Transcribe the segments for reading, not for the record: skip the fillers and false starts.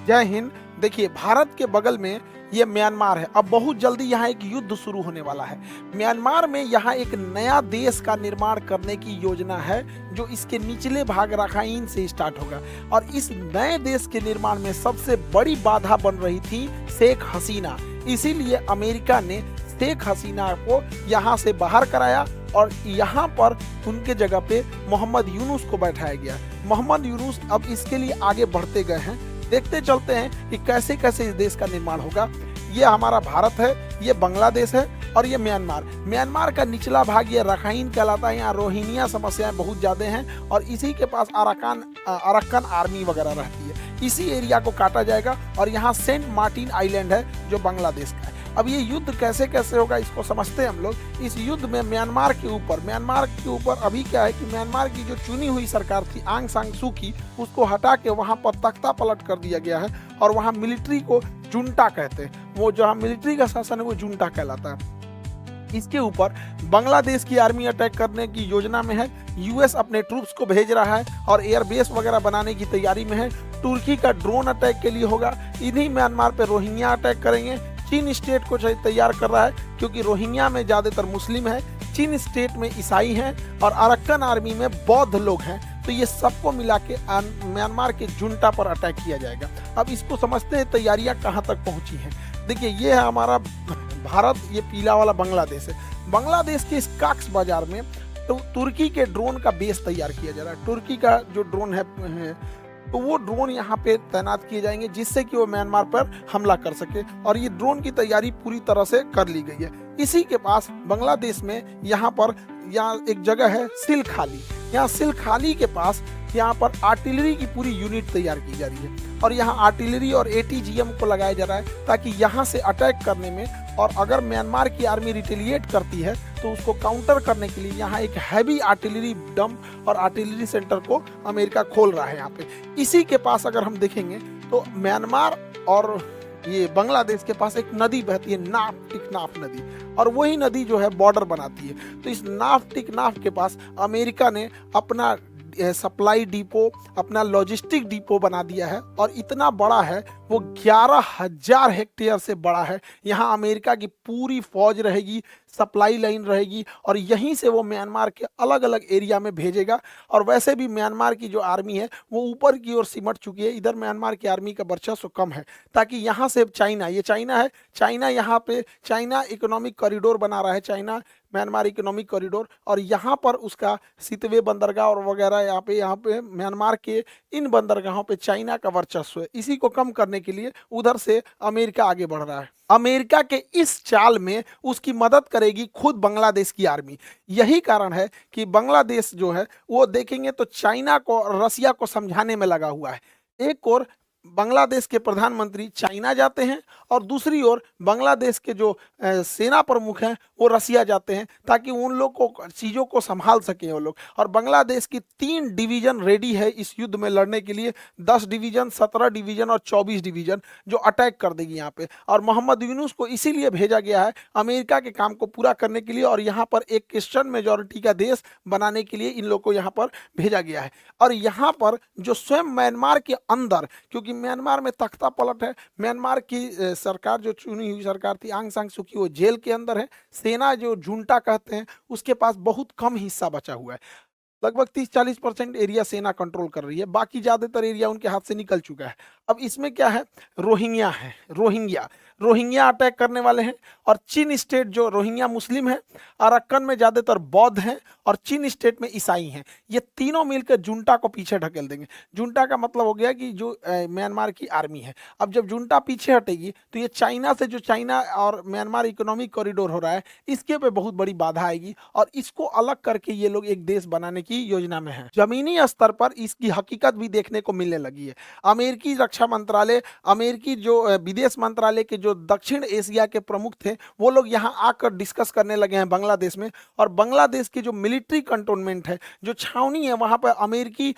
जय हिंद। देखिए, भारत के बगल में ये म्यांमार है। अब बहुत जल्दी यहाँ एक युद्ध शुरू होने वाला है। म्यांमार में यहाँ एक नया देश का निर्माण करने की योजना है, जो इसके निचले भाग राखाइन से स्टार्ट होगा। और इस नए देश के निर्माण में सबसे बड़ी बाधा बन रही थी शेख हसीना। इसीलिए अमेरिका ने शेख हसीना को यहाँ से बाहर कराया और यहाँ पर उनके जगह पे मोहम्मद यूनुस को बैठाया गया। मोहम्मद यूनुस अब इसके लिए आगे बढ़ते गए हैं। देखते चलते हैं कि कैसे कैसे इस देश का निर्माण होगा। ये हमारा भारत है, ये बांग्लादेश है और ये म्यांमार। म्यांमार का निचला भाग ये रखाइन कहलाता है। यहाँ रोहिंग्या समस्याएं बहुत ज़्यादा हैं और इसी के पास अरक्कन आर्मी वगैरह रहती है। इसी एरिया को काटा जाएगा और यहाँ सेंट मार्टिन आइलैंड है जो बांग्लादेश का है। अब ये युद्ध कैसे कैसे होगा इसको समझते हैं हम लोग। इस युद्ध में म्यांमार के ऊपर अभी क्या है कि म्यांमार की जो चुनी हुई सरकार थी आंग सान सू की, उसको हटा के वहाँ पर तख्ता पलट कर दिया गया है और वहाँ मिलिट्री को जुंटा कहते हैं। वो जहाँ मिलिट्री का शासन है वो जुंटा कहलाता है। इसके ऊपर बांग्लादेश की आर्मी अटैक करने की योजना में है। यूएस अपने ट्रूप्स को भेज रहा है और एयरबेस वगैरह बनाने की तैयारी में है। तुर्की का ड्रोन अटैक के लिए होगा। इन्हीं म्यांमार पे रोहिंग्या अटैक करेंगे। चीन स्टेट को तैयार कर रहा है क्योंकि रोहिंग्या में ज़्यादातर मुस्लिम है, चीन स्टेट में ईसाई हैं और अरक्कन आर्मी में बौद्ध लोग हैं। तो ये सबको मिला के म्यांमार के जुंटा पर अटैक किया जाएगा। अब इसको समझते हैं तैयारियां कहाँ तक पहुंची हैं। देखिए, ये है हमारा भारत, ये पीला वाला बांग्लादेश है। बांग्लादेश के इस काक्स बाजार में तो तुर्की के ड्रोन का बेस तैयार किया जा रहा है। तुर्की का जो ड्रोन है तो वो ड्रोन यहाँ पे तैनात किए जाएंगे जिससे कि वो म्यांमार पर हमला कर सके और ये ड्रोन की तैयारी पूरी तरह से कर ली गई है। इसी के पास बांग्लादेश में यहाँ एक जगह है सिलखाली। यहाँ सिलखाली के पास यहाँ पर आर्टिलरी की पूरी यूनिट तैयार की जा रही है और यहाँ आर्टिलरी और एटीजीएम को लगाया जा रहा है ताकि यहाँ से अटैक करने में, और अगर म्यांमार की आर्मी रिटेलिएट करती है तो उसको काउंटर करने के लिए यहाँ एक हैवी आर्टिलरी डंप और आर्टिलरी सेंटर को अमेरिका खोल रहा है यहाँ पे। इसी के पास अगर हम देखेंगे तो म्यांमार और ये बांग्लादेश के पास एक नदी बहती है, नाफ टिकनाफ नदी, और वही नदी जो है बॉर्डर बनाती है। तो इस नाफ टिकनाफ के पास अमेरिका ने अपना सप्लाई डिपो, अपना लॉजिस्टिक डिपो बना दिया है और इतना बड़ा है, वो 11,000 हेक्टेयर से बड़ा है। यहाँ अमेरिका की पूरी फौज रहेगी, सप्लाई लाइन रहेगी और यहीं से वो म्यांमार के अलग अलग एरिया में भेजेगा। और वैसे भी म्यांमार की जो आर्मी है वो ऊपर की ओर सिमट चुकी है। इधर म्यांमार की आर्मी का वर्चस्व कम है ताकि यहाँ से चाइना है, चाइना यहाँ पे चाइना इकोनॉमिक कॉरिडोर बना रहा है, चाइना म्यांमार इकोनॉमिक कॉरिडोर, और यहाँ पर उसका सितवे बंदरगाह और वगैरह यहाँ पे म्यांमार के इन बंदरगाहों पे चाइना का वर्चस्व है। इसी को कम करने के लिए उधर से अमेरिका आगे बढ़ रहा है। अमेरिका के इस चाल में उसकी मदद करेगी खुद बांग्लादेश की आर्मी। यही कारण है कि बांग्लादेश जो है वो देखेंगे तो चाइना को, रसिया को समझाने में लगा हुआ है। एक और बांग्लादेश के प्रधानमंत्री चाइना जाते हैं और दूसरी ओर बांग्लादेश के जो सेना प्रमुख हैं वो रसिया जाते हैं ताकि उन लोग को चीज़ों को संभाल सकें वो लोग। और बांग्लादेश की 3 डिवीज़न रेडी है इस युद्ध में लड़ने के लिए, 10 डिवीज़न, 17 डिवीज़न और 24 डिवीज़न, जो अटैक कर देगी यहाँ पे। और मोहम्मद यूनुस को इसीलिए भेजा गया है अमेरिका के काम को पूरा करने के लिए और यहाँ पर एक क्रिश्चियन मेजॉरिटी का देश बनाने के लिए इन लोग को यहाँ पर भेजा गया है। और यहाँ पर जो स्वयं म्यांमार के अंदर, क्योंकि म्यांमार में तख्ता पलट है, म्यांमार की सरकार जो चुनी हुई सरकार थी आंग सान सू की, वो जेल के अंदर है। सेना जो जुंटा कहते हैं उसके पास बहुत कम हिस्सा बचा हुआ है। लगभग 30-40% एरिया सेना कंट्रोल कर रही है, बाकी ज्यादातर एरिया उनके हाथ से निकल चुका है। अब इसमें क्या है, रोहिंग्या अटैक करने वाले हैं और चीन स्टेट जो रोहिंग्या मुस्लिम है, अरक्कन में ज्यादातर बौद्ध हैं और चीन स्टेट में ईसाई हैं। ये तीनों मिलकर जुंटा को पीछे ढकेल देंगे। जुंटा का मतलब हो गया कि जो म्यांमार की आर्मी है। अब जब जुंटा पीछे हटेगी तो ये चाइना और म्यांमार इकोनॉमिक कॉरिडोर हो रहा है, इसके पे बहुत बड़ी बाधा आएगी और इसको अलग करके ये लोग एक देश बनाने की योजना में है। जमीनी स्तर पर इसकी हकीकत भी देखने को मिलने लगी है। अमेरिकी रक्षा मंत्रालय, अमेरिकी जो विदेश मंत्रालय के जो दक्षिण एशिया के प्रमुख थे वो लोग यहाँ आकर डिस्कस करने लगे हैं बांग्लादेश में। और बांग्लादेश की जो मिलिट्री कंटोनमेंट है, जो छावनी है, वहाँ पर अमेरिकी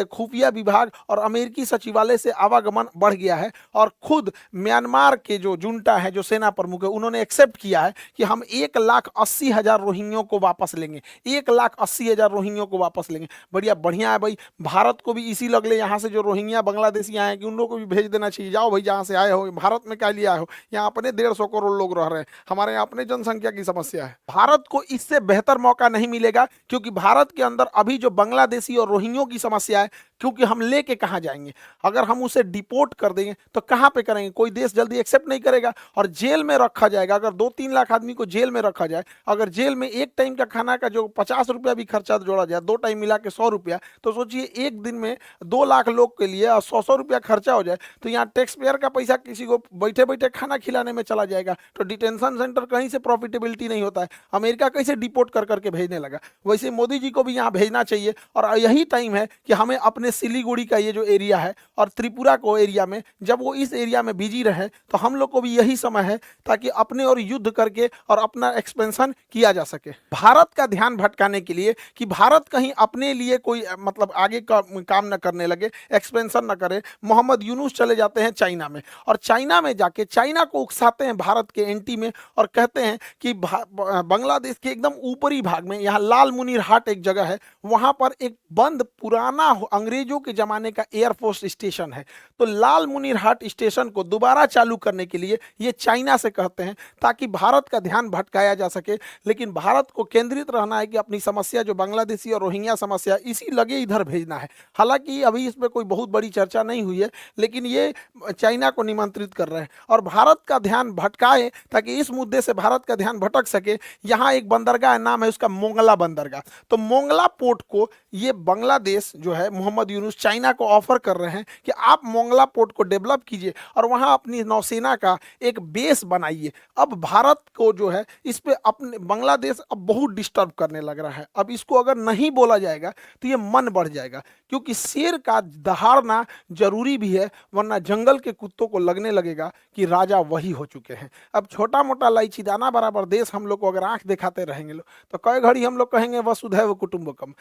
खुफिया विभाग और अमेरिकी सचिवालय से आवागमन बढ़ गया है। और खुद म्यांमार के जो जुंटा है, जो सेना प्रमुख है, उन्होंने एक्सेप्ट किया है कि हम 1,80,000 रोहिंग्यों को वापस लेंगे, 1,80,000 रोहिंग्यों को वापस लेंगे। बढ़िया बढ़िया है भाई, भारत को भी इसी लगले यहाँ से जो रोहिंग्या बांग्लादेशी आए हैं कि उन लोगों को भी भेज देना चाहिए। जाओ भाई, जहाँ से आए हो, भारत में क्या लिए आए हो, यहाँ अपने 150 करोड़ लोग रह रहे हैं, हमारे यहाँ अपने जनसंख्या की समस्या है। भारत को इससे बेहतर मौका नहीं मिलेगा, क्योंकि भारत के अंदर अभी जो बांग्लादेशी और रोहिंग्यों की समस्या है, क्योंकि हम लेके कहाँ जाएंगे? अगर हम उसे डिपोर्ट कर देंगे तो कहाँ पे करेंगे? कोई देश जल्दी एक्सेप्ट नहीं करेगा और जेल में रखा जाएगा। अगर 2-3 लाख आदमी को जेल में रखा जाए, अगर जेल में एक टाइम का खाना का जो 50 रुपया भी खर्चा जोड़ा जाए, 2 टाइम मिला के 100 रुपया, तो सोचिए एक दिन में 2 लाख लोग के लिए 100 रुपया खर्चा हो जाए, तो यहाँ टैक्स पेयर का पैसा किसी को बैठे बैठे खाना खिलाने में चला जाएगा। तो डिटेंशन सेंटर कहीं से प्रॉफिटेबिलिटी नहीं होता है। अमेरिका कैसे डिपोर्ट कर करके भेजने लगा, वैसे मोदी जी को भी यहाँ भेजना चाहिए। और यही टाइम है कि हमें अपने सिलीगुड़ी का ये जो एरिया है और त्रिपुरा को एरिया में, जब वो इस एरिया में बिजी रहे, तो हम लोग को भी यही समय है ताकि अपने और युद्ध करके और अपना एक्सपेंशन किया जा सके। भारत का ध्यान भटकाने के लिए कि भारत कहीं अपने लिए कोई मतलब आगे का काम न करने लगे, एक्सपेंशन न करे, मोहम्मद यूनुस चले जाते हैं चाइना में, और चाइना में जाके चाइना को उकसाते हैं भारत के एंटी में, और कहते हैं कि बांग्लादेश के एकदम ऊपरी भाग में, यहाँ लाल मुनीर हाट एक जगह है, वहां पर एक बंद पुराना अंग्रेजों के जमाने का एयरफोर्स स्टेशन है। तो लाल मुनीर हाट स्टेशन को दोबारा चालू करने के लिए ये चाइना से कहते हैं, ताकि भारत का ध्यान भटकाया जा सके। लेकिन भारत को केंद्रित रहना है कि अपनी समस्या जो बांग्लादेशी और रोहिंग्या समस्या, इसी लगे इधर भेजना है। हालांकि अभी इसमें कोई बहुत बड़ी चर्चा नहीं हुई है, लेकिन ये चाइना को निमंत्रित कर रहे हैं और भारत का ध्यान भटकाए, ताकि इस मुद्दे से भारत का ध्यान भटक सके। यहाँ एक बंदरगाह नाम है उसका मोंगला बंदरगाह, तो मोंगला पोर्ट को ये बांग्लादेश जो है, मोहम्मद यूनुस चाइना को ऑफर कर रहे हैं कि आप मोंगला पोर्ट को डेवलप कीजिए और वहां अपनी नौसेना का एक बेस बनाइए। अब भारत को जो है इस पे अपने बांग्लादेश अब बहुत डिस्टर्ब करने लग रहा है। अब इसको अगर नहीं बोला जाएगा तो ये मन बढ़ जाएगा, क्योंकि शेर का दहाड़ना जरूरी भी है, वरना जंगल के कुत्तों को लगने लगेगा कि राजा वही हो चुके हैं। अब छोटा मोटा इलायची दाना बराबर देश हम लोग को अगर आंख दिखाते रहेंगे तो कई घड़ी हम लोग कहेंगे वसुधैव कुटुंबकम,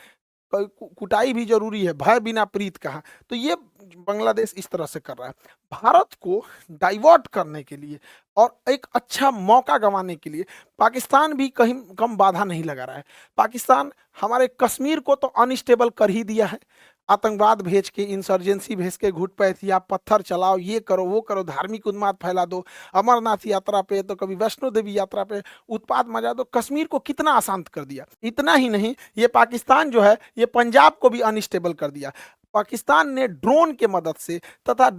कुटाई भी जरूरी है, भय बिना प्रीत कहा। तो ये बांग्लादेश इस तरह से कर रहा है। भारत को डाइवर्ट करने के लिए और एक अच्छा मौका गंवाने के लिए पाकिस्तान भी कहीं कम बाधा नहीं लगा रहा है। पाकिस्तान हमारे कश्मीर को तो अनस्टेबल कर ही दिया है, आतंकवाद भेज के, इंसर्जेंसी भेज के, घुटपैठिया, पत्थर चलाओ, ये करो वो करो, धार्मिक उन्माद फैला दो, अमरनाथ यात्रा पे तो कभी वैष्णो देवी यात्रा पे उत्पात मचा दो। कश्मीर को कितना अशांत कर दिया। इतना ही नहीं, ये पाकिस्तान जो है ये पंजाब को भी अनस्टेबल कर दिया। पाकिस्तान ने ड्रोन के मदद से तथा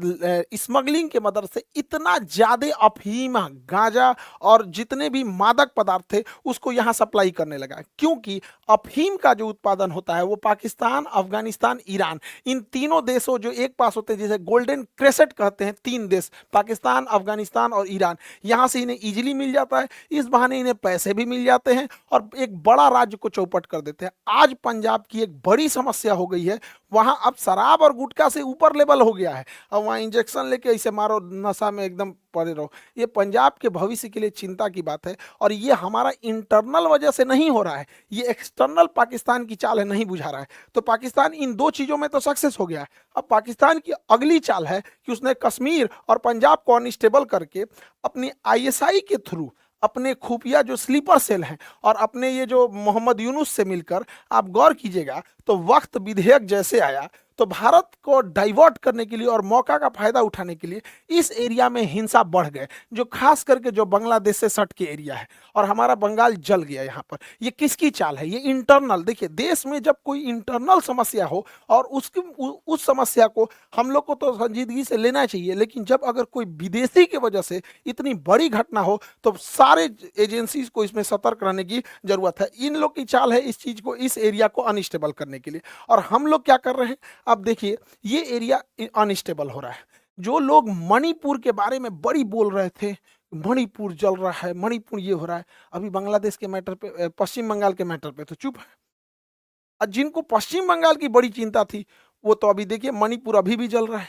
स्मगलिंग के मदद से इतना ज्यादा अफीम, गांजा और जितने भी मादक पदार्थ थे उसको यहाँ सप्लाई करने लगा, क्योंकि अफीम का जो उत्पादन होता है वो पाकिस्तान, अफगानिस्तान, ईरान, इन तीनों देशों जो एक पास होते हैं, जिसे गोल्डन क्रेसेट कहते हैं, 3 देश पाकिस्तान, अफगानिस्तान और ईरान, यहाँ से इन्हें इजीली मिल जाता है। इस बहाने इन्हें पैसे भी मिल जाते हैं और एक बड़ा राज्य को चौपट कर देते हैं। आज पंजाब की एक बड़ी समस्या हो गई है, वहाँ अब शराब और गुटखा से ऊपर लेवल हो गया है। अब वहाँ इंजेक्शन लेके ऐसे मारो, नशा में एकदम पड़े रहो। ये पंजाब के भविष्य के लिए चिंता की बात है, और ये हमारा इंटरनल वजह से नहीं हो रहा है, ये एक्सटर्नल पाकिस्तान की चाल है, नहीं बुझा रहा है। तो पाकिस्तान इन 2 चीजों में तो सक्सेस हो गया है। अब पाकिस्तान की अगली चाल है कि उसने कश्मीर और पंजाब को अनस्टेबल करके अपनी आईएसआई के थ्रू, अपने खुफिया जो स्लीपर सेल हैं और अपने ये जो मोहम्मद यूनुस से मिलकर, आप गौर कीजिएगा तो वक्त विधेयक जैसे आया तो भारत को डाइवर्ट करने के लिए और मौका का फायदा उठाने के लिए इस एरिया में हिंसा बढ़ गए, जो खास करके जो बांग्लादेश से सट के एरिया है, और हमारा बंगाल जल गया यहाँ पर। ये किसकी चाल है? ये इंटरनल। देखिए, देश में जब कोई इंटरनल समस्या हो और उसकी उस समस्या को हम लोग को तो संजीदगी से लेना चाहिए, लेकिन जब अगर कोई विदेशी की वजह से इतनी बड़ी घटना हो तो सारे एजेंसीज को इसमें सतर्क रहने की जरूरत है। इन लोग की चाल है इस चीज को, इस एरिया को अनस्टेबल करने के लिए, और हम लोग क्या कर रहे हैं? अब देखिए, ये एरिया अनस्टेबल हो रहा है। जो लोग मणिपुर के बारे में बड़ी बोल रहे थे, मणिपुर जल रहा है, मणिपुर ये हो रहा है, अभी बांग्लादेश के मैटर पे, पश्चिम बंगाल के मैटर पे तो चुप है। और जिनको पश्चिम बंगाल की बड़ी चिंता थी वो तो अभी देखिए मणिपुर अभी भी जल रहा है।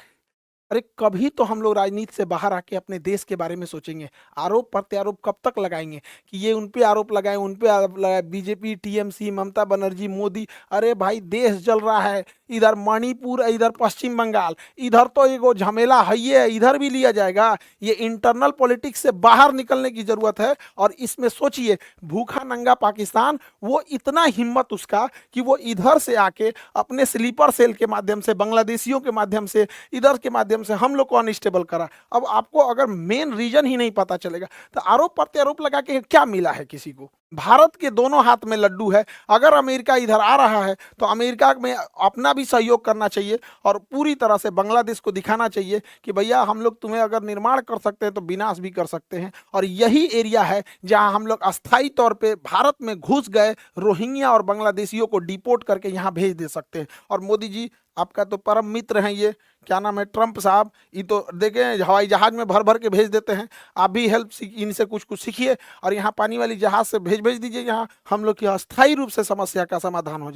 अरे कभी तो हम लोग राजनीति से बाहर आके अपने देश के बारे में सोचेंगे। आरोप प्रत्यारोप कब तक लगाएँगे कि ये उन पे आरोप लगाएँ, उन पे आरोप लगाएँ, बीजेपी, टीएमसी, ममता बनर्जी, मोदी। अरे भाई देश जल रहा है, इधर मणिपुर, इधर पश्चिम बंगाल, इधर तो एगो झमेला है ही है, इधर भी लिया जाएगा। ये इंटरनल पॉलिटिक्स से बाहर निकलने की ज़रूरत है और इसमें सोचिए भूखा नंगा पाकिस्तान, वो इतना हिम्मत उसका कि वो इधर से आके अपने स्लीपर सेल के माध्यम से, बांग्लादेशियों के माध्यम से, इधर के माध्यम से हम लोग को अनस्टेबल करा। अब आपको अगर मेन रीजन ही नहीं पता चलेगा तो आरोप प्रत्यारोप लगा के क्या मिला है किसी को? भारत के दोनों हाथ में लड्डू है। अगर अमेरिका इधर आ रहा है तो अमेरिका में अपना भी सहयोग करना चाहिए और पूरी तरह से बांग्लादेश को दिखाना चाहिए कि भैया हम लोग तुम्हें अगर निर्माण कर सकते हैं तो विनाश भी कर सकते हैं। और यही एरिया है जहां हम लोग अस्थायी तौर पे भारत में घुस गए रोहिंग्या और बांग्लादेशियों को डिपोर्ट करके यहाँ भेज दे सकते हैं। और मोदी जी आपका तो परम मित्र हैं, ये क्या नाम है, ट्रंप साहब, ये तो देखें हवाई जहाज में भर भर के भेज देते हैं। आप भी हेल्प इनसे कुछ कुछ सीखिए और यहाँ पानी वाली जहाज से भेज भेज दीजिए, यहाँ हम लोग की अस्थायी रूप से समस्या का समाधान हो जाए।